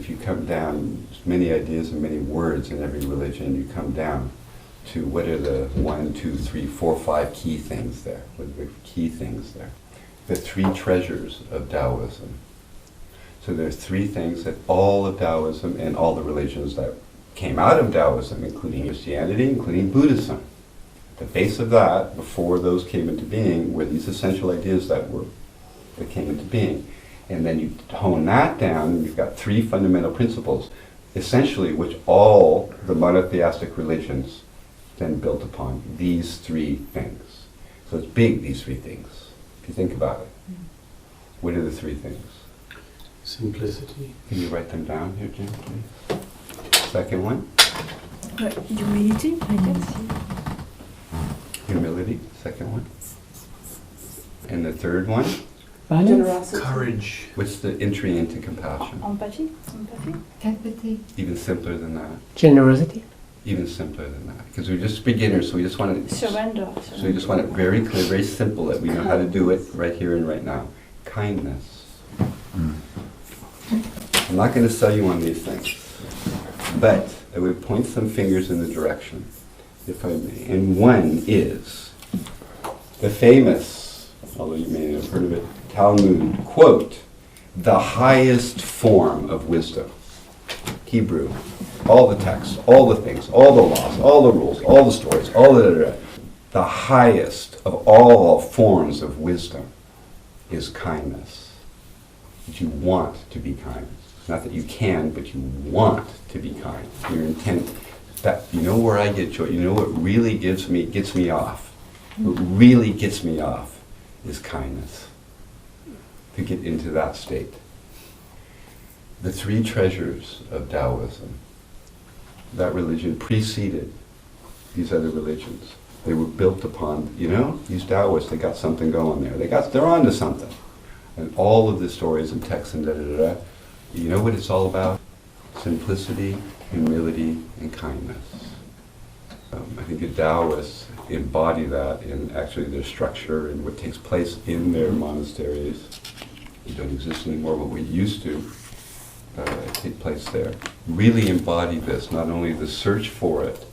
if you come down, there's many ideas and many words in every religion, you come down to what are the 1, 2, 3, 4, 5 key things there. What are the key things there? The 3 treasures of Taoism. So there's 3 things that all of Taoism and all the religions that came out of Taoism, including Christianity, including Buddhism. At the base of that, before those came into being, were these essential ideas that came into being. And then you hone that down, and you've got 3 fundamental principles, essentially which all the monotheistic religions then built upon, these 3 things. So it's big, these 3 things, if you think about it. What are the 3 things? Simplicity. Can you write them down here, Jim, please? Second one? Humility, I guess. Humility, second one. And the third one? Generosity. Courage. What's the entry into compassion? Empathy. Empathy. Even simpler than that. Generosity. Even simpler than that. Because we're just beginners, so we just want to... Surrender. So we just want it very clear, very simple, that we know how to do it right here and right now. Kindness. I'm not going to sell you on these things, but I would point some fingers in the direction, if I may. And one is the famous, although you may not have heard of it, Talmud, quote, the highest form of wisdom. Hebrew, all the texts, all the things, all the laws, all the rules, all the stories, all the highest of all forms of wisdom is kindness. That you want to be kind. Not that you can, but you want to be kind. Your intent, that, you know where I get joy, you know what really gets me off? What really gets me off is kindness. To get into that state. The 3 treasures of Taoism, that religion preceded these other religions. They were built upon, these Taoists, they got something going there. They're onto something. And all of the stories and texts and da-da-da-da, you know what it's all about? Simplicity, humility, and kindness. I think the Taoists embody that in actually their structure and what takes place in their monasteries. They don't exist anymore, but we used to take place there. Really embody this, not only the search for it,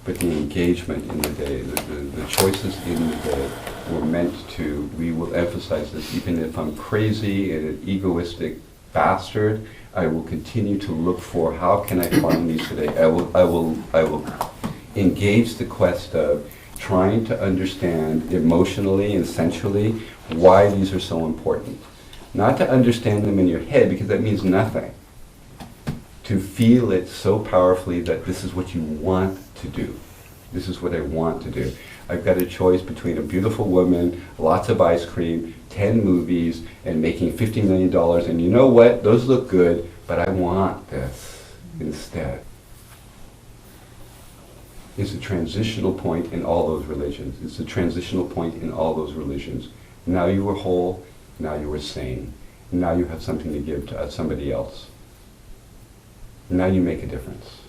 but the engagement in the day, the choices in the day were meant to, we will emphasize this, even if I'm crazy and an egoistic bastard, I will continue to look for how can I find these today. I will engage the quest of trying to understand emotionally and sensually why these are so important. Not to understand them in your head, because that means nothing. To feel it so powerfully that this is what you want to do. This is what I want to do. I've got a choice between a beautiful woman, lots of ice cream, 10 movies, and making $50 million. And you know what? Those look good, but I want this instead. It's a transitional point in all those religions. It's a transitional point in all those religions. Now you are whole, now you are sane. Now you have something to give to somebody else. Now you make a difference.